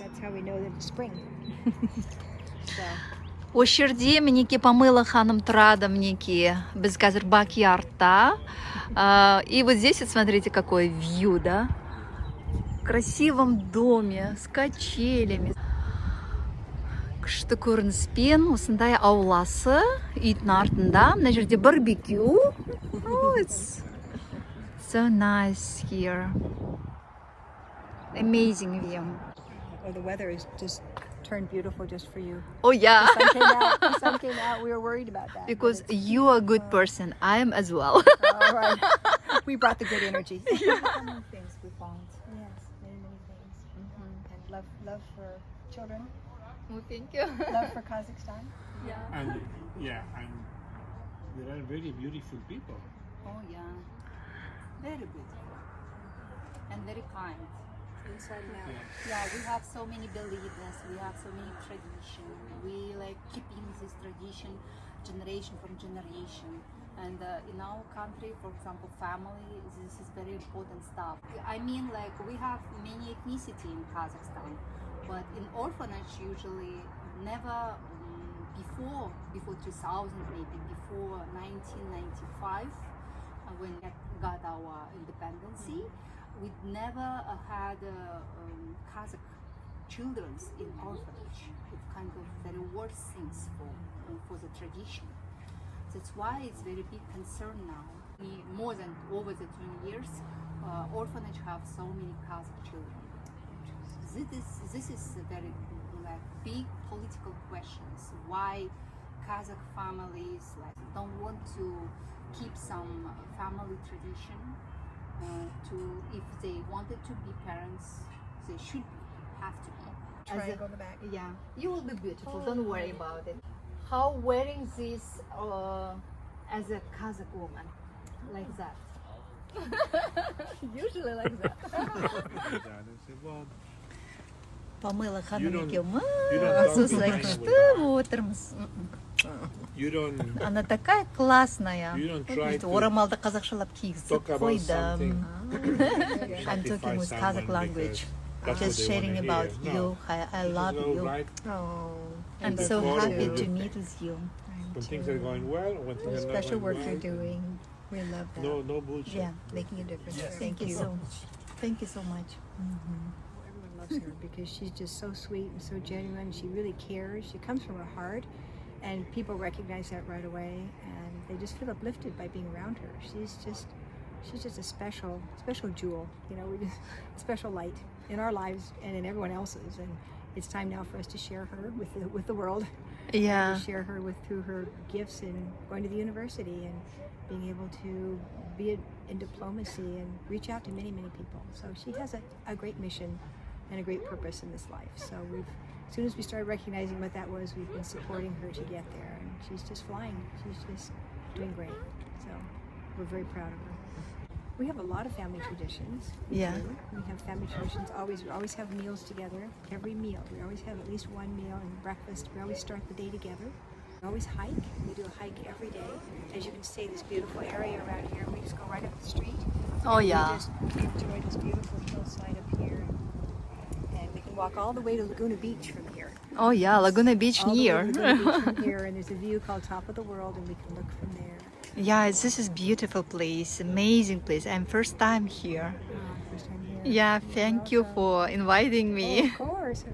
That's how we know that it's spring. So. Ошерде мінеке помыла ханым тұрады мінеке. Біз қазір бак-ярдта. И вот здесь вот смотрите, какое вью, да? В красивом доме с качелями. Күшті көрініспен осындай ауласы үйдің артында. Мына жерде барбекю. Oh, it's so nice here. Amazing view. Oh, the weather is just turned beautiful just for you. Oh yeah. The sun came out. The sun came out. We were worried about that. Because you are a good person. I am as well. All right. We brought the good energy. Yeah. So many things we found. Yes, many things. And love for children. Oh, thank you. Love for Kazakhstan. Yeah. And and there are very beautiful people. Oh yeah, very beautiful and very kind. Inside and out. Yeah, we have so many beliefs, we have so many tradition. We like keeping this tradition generation from generation. And in our country, for example, family, this is very important stuff. I mean, like we have many ethnicity in Kazakhstan, but in orphanage usually never before 2000, maybe before 1995, when we got our independency. We never had Kazakh children in orphanage. It's kind of very worse things for the tradition. That's why it's very big concern now. More than over the 20 years, orphanage have so many Kazakh children. This is a very big political questions. Why Kazakh families don't want to keep some family tradition? If they wanted to be parents, they should have to be. Triangle in the back. Yeah, you will be beautiful. Don't worry about it. How wearing this as a Kazakh woman, like that? Usually like that. Помыла You ханымеке. don't Слушай, talk что отырмыз? You don't Она такая классная. you don't try to Орамалды қазақшалап кигізіп talk about қойдым. something. I'm talking with Kazakh language. Just sharing about you. I love you. Right? Oh. I'm Look so forward happy to to it. meet with you. When things are going well, when things are not Special going work well, you're doing. We love that. No bullshit. Yeah, Making a difference. thank you so much. Thank you so much. Everyone loves her because she's just so sweet and so genuine. She really cares. She comes from her heart, and people recognize that right away, and they just feel uplifted by being around her. She's just a special jewel. You know, we just special light in our lives and in everyone else's. And it's time now for us to share her with the world. Yeah. To share her through her gifts and going to the university and being able to be in diplomacy and reach out to many people. So she has a great mission and a great purpose in this life. So as soon as we started recognizing what that was, we've been supporting her to get there, and she's just flying. She's just doing great. So we're very proud of her. We have a lot of family traditions. Yeah. We have family traditions. We always have meals together. Every meal, we always have at least one meal and breakfast. We always start the day together. We always hike. We do a hike every day. As you can see, this beautiful area around here. We just go right up the street. Oh yeah. We just enjoy this beautiful hillside up here, and we can walk all the way to Laguna Beach from here. Oh yeah, Laguna Beach All the way to near. Laguna Beach from here, and there's a view called Top of the World, and we can look from there. Yeah, this is beautiful place, amazing place. I'm first time here. First time here. Yeah, thank you for inviting me. Oh, of course.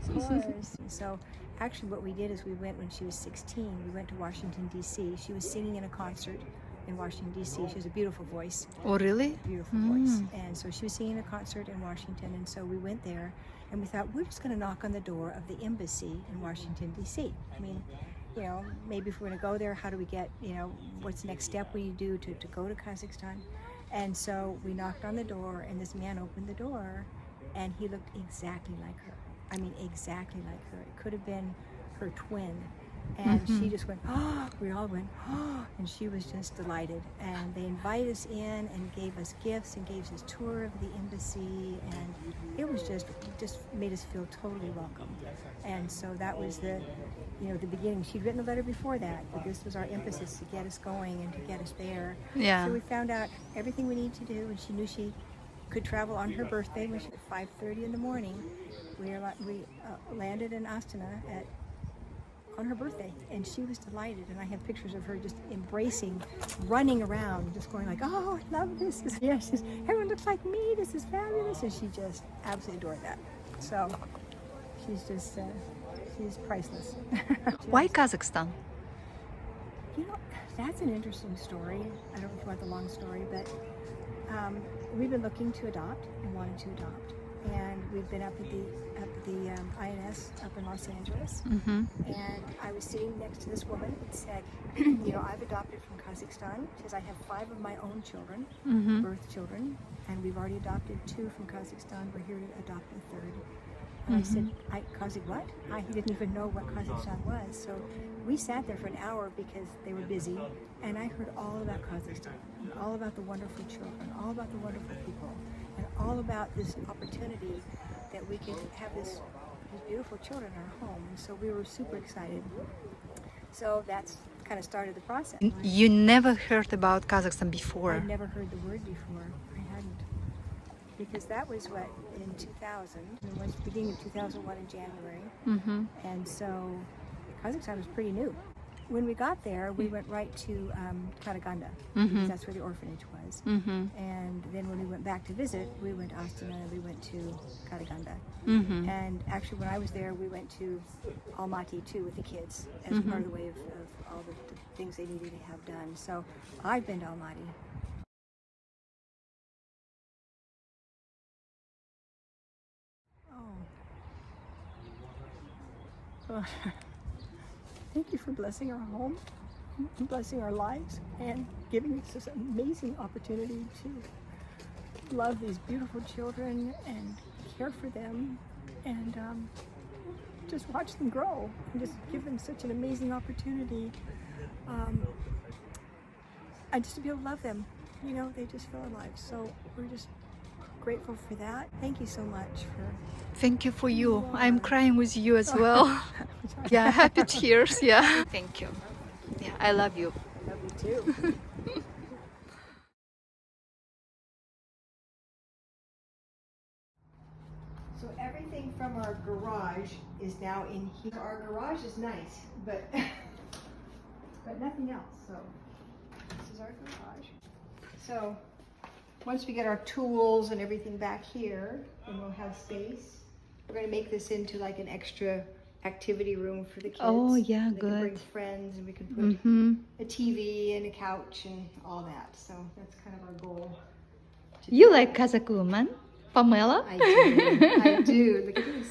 So actually what we did is we went when she was 16. We went to Washington, D.C. She was singing in a concert in Washington, D.C. She has a beautiful voice. Oh really? Beautiful voice. And so she was singing a concert in Washington, and so we went there, and we thought, we're just going to knock on the door of the embassy in Washington, D.C. I mean, you know, maybe if we're going to go there, how do we get, you know, what's the next step we do to go to Kazakhstan? And so we knocked on the door, and this man opened the door, and he looked exactly like her. I mean, exactly like her. It could have been her twin. And she just went, oh, we all went, oh, and she was just delighted. And they invited us in and gave us gifts and gave us a tour of the embassy, and it was just made us feel totally welcome. And so that was the beginning. She'd written a letter before that, but this was our emphasis to get us going and to get us there. Yeah. So we found out everything we need to do, and she knew she could travel on her birthday, which at 5:30 in the morning. We landed in Astana on her birthday, and she was delighted. And I have pictures of her just embracing, running around, just going like, "Oh, I love this! Yes, everyone looks like me. This is fabulous!" And she just absolutely adored that. So she's just she's priceless. Why Kazakhstan? You know, that's an interesting story. I don't know if you want the long story, but we've been looking to adopt and wanted to adopt, and we've been up at the INS up in Los Angeles, and I was sitting next to this woman and said, you know, I've adopted from Kazakhstan because I have 5 of my own children, birth children, and we've already adopted 2 from Kazakhstan. We're here to adopt a 3rd. And I said, Kazakh what? He didn't even know what Kazakhstan was. So we sat there for an hour because they were busy, and I heard all about Kazakhstan, and all about the wonderful children, all about the wonderful people, and all about this opportunity that we could have these beautiful children in our home. And so we were super excited. So that's kind of started the process. You never heard about Kazakhstan before? I never heard the word before. I hadn't. Because that was what, in 2000, it was the beginning of 2001 in January. And so Kazakhstan was pretty new. When we got there, we went right to Karaganda, because that's where the orphanage was. And then when we went back to visit, we went to Astana and we went to Karaganda. And actually when I was there, we went to Almaty too with the kids as part of the way of all the things they needed to have done. So I've been to Almaty. Oh. Thank you for blessing our home, blessing our lives, and giving us this amazing opportunity to love these beautiful children and care for them, and just watch them grow and just give them such an amazing opportunity. And just to be able to love them, you know, they just fill our lives. So we're just grateful for that. Thank you so much for. Thank you for you. I'm crying with you as well. Yeah, happy tears. Yeah. Thank you. Yeah, I love you. Love you too. So everything from our garage is now in here. Our garage is nice, but nothing else. So this is our garage. So once we get our tools and everything back here, then we'll have space. We're going to make this into like an extra activity room for the kids. Oh, yeah, they good. can bring friends, and we can put a TV and a couch and all that. So that's kind of our goal. You like Kazakh woman, Pamela? I do. I do. Look at this.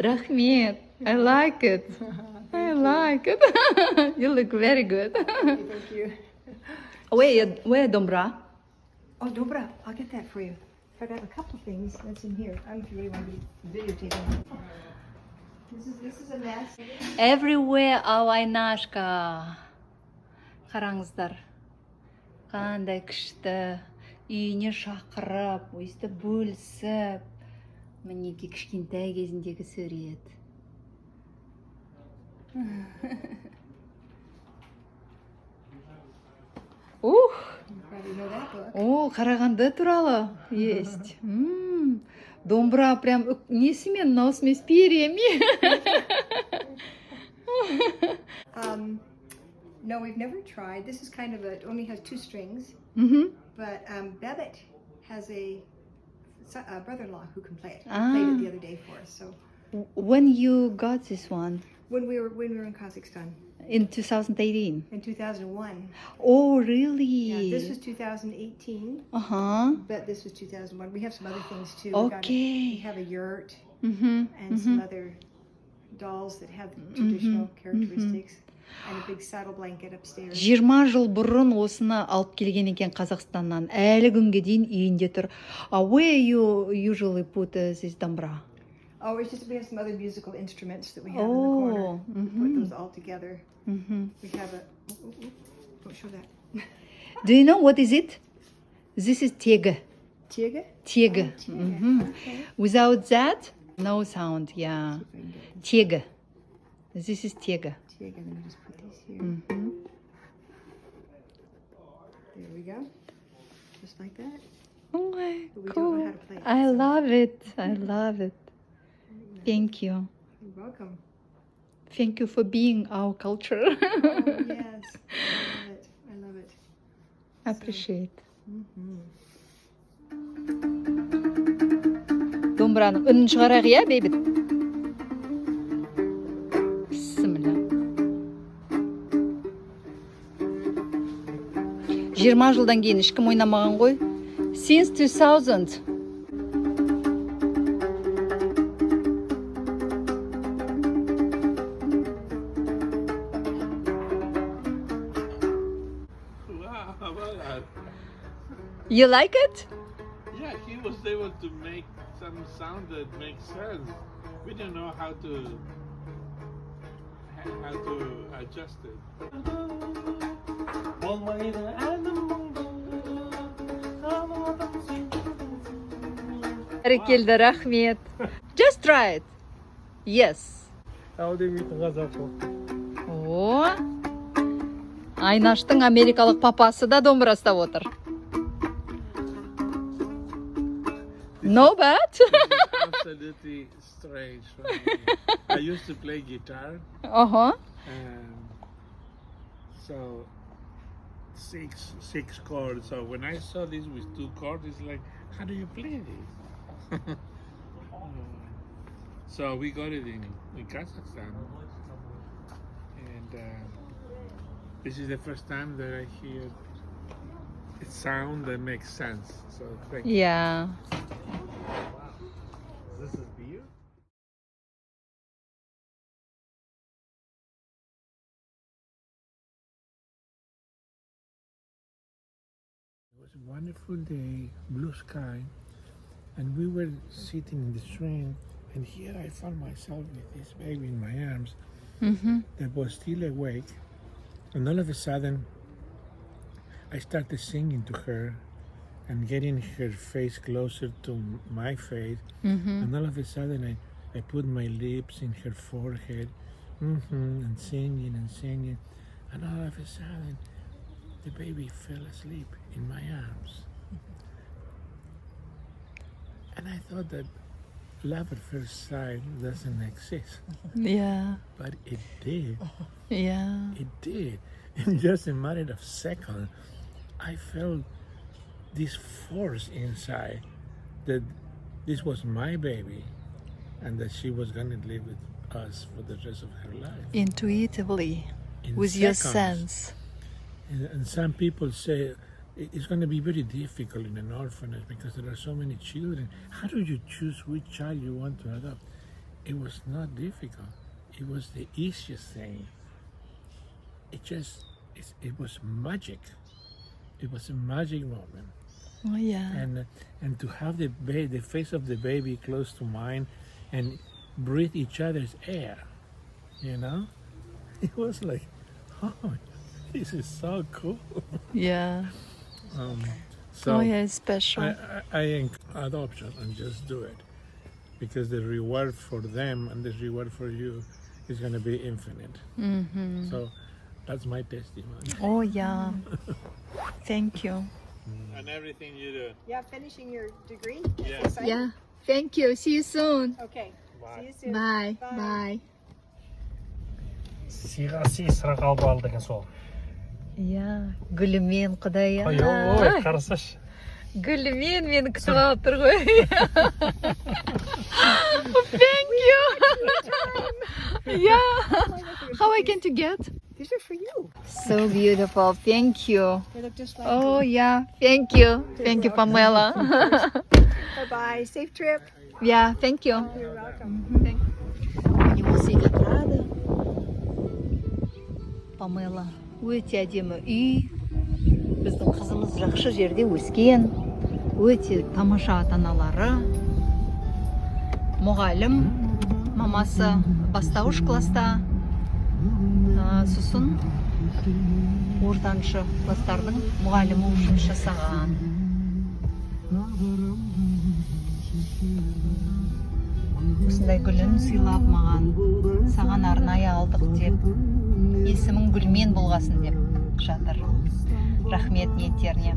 Rahmet. I like it. I like it. You look very good. Thank you. Where dombra? Oh, dobra. I'll get that for you. I got a couple things that's in here. I don't know if you really want to be videotaping. This is a mess. Everywhere our Айнашка. Қараңыздар. Қандай күшті. Үйіне шақырып, өйстіп бөлісіп. Мінеки кішкентай кезіндегі сурет. Ух! О, Қарағанды туралы есть. Домбра прям несімен мынауысымен с перьями. No, we've never tried. This is kind of it only has 2 strings. But Babette has a brother-in-law who can play it. He played it the other day for us. So When you got this one? when we were in Kazakhstan In 2018? in 2001. Oh, really? Yeah, this was 2018. But this was 2001. We have some other things too. Okay. We have a yurt and some other dolls that have traditional characteristics. And a big saddle blanket upstairs. 20 жыл бұрын осыны алып келген екен Қазақстаннан. Әлі күнге дейін үйінде тұр. Where you usually put this dombra? Oh, it's just we have some other musical instruments that we have in the corner. We put those all together. We have a. Don't show that. Do you know what is it? This is tega. Tega? Tega. Okay. Without that, no sound. Yeah. Tega. This is tega. Tega. Let me just put these here. There we go. Just like that. Oh my, But we don't cool. know how to play it. I so- love it. I love it. Thank you. You're welcome. Thank you for being our culture. Oh, yes. I love it. I love it. Appreciate. Mhm. Домбыраның үнін шығарайық, иә, бейбіт? Бісміллә. 20 жылдан кейін ешкім ойнамаған ғой. Since 2000. Wow, how about that? You like it? Yeah, he was able to make some sound that makes sense. We didn't know how to adjust it. Бәрекелді, рахмет. Just try it. Yes. How do we О, Айнаштың америкалық папасы да домбыра ұстап отыр. No bad? Absolutely strange for me. I used to play guitar, Uh-huh. and so six chords. So when I saw this with 2 chords, it's like, how do you play this? So we got it in Kazakhstan, and this is the first time that I hear a sound that makes sense. So thank you. Yeah. This is beer. It was a wonderful day, blue sky, and we were sitting in the train, and here I found myself with this baby in my arms that was still awake, and all of a sudden I started singing to her and getting her face closer to my face, and all of a sudden I put my lips in her forehead and singing, and all of a sudden the baby fell asleep in my arms. And I thought that love at first sight doesn't exist, Yeah. but it did. Yeah. It did. In just a matter of seconds, I felt this force inside that this was my baby and that she was going to live with us for the rest of her life. Intuitively. In With your seconds. sense. And some people say it's going to be very difficult in an orphanage because there are so many children. How do you choose which child you want to adopt? It was not difficult. It was the easiest thing. It was magic. It was a magic moment. Oh, yeah. And to have the face of the baby close to mine and breathe each other's air, you know? It was like, oh, this is so cool. Yeah. So Oh, yeah, it's special. I encourage adoption and just do it because the reward for them and the reward for you is going to be infinite. So that's my testimony. Oh, yeah. Thank you. And everything you do. Yeah, finishing your degree? Yeah. Exciting? Yeah. Thank you. See you soon. Okay. Bye. See you soon. Bye. Bye. Bye. Сыйға сый сырақ алып ал деген сол. Yeah. Гүлімен құдай. Ой, қарасашы. Гүлімен мені күтіп алып тұр ғой. Thank you. Yeah. How I can to get? These are for you. So beautiful. Thank you. They look just like Oh, you. yeah. Thank you. Thank you, Pamela. Bye-bye. Safe trip. Yeah, thank you. You're welcome. Немесе тұрады. Памела өте әдемі үй. Біздің қызымыз жақсы жерде өскен. Өте тамаша ата-аналары. Мұғалім, мамасы бастауыш класста. Сосын ортаншы класстардың мұғалімі жұмыс жасаған. Осындай гүлін сыйлап маған, саған арнайы алдық деп, есімің гүлмен болғасын деп жатыр. Рахмет ниеттеріне.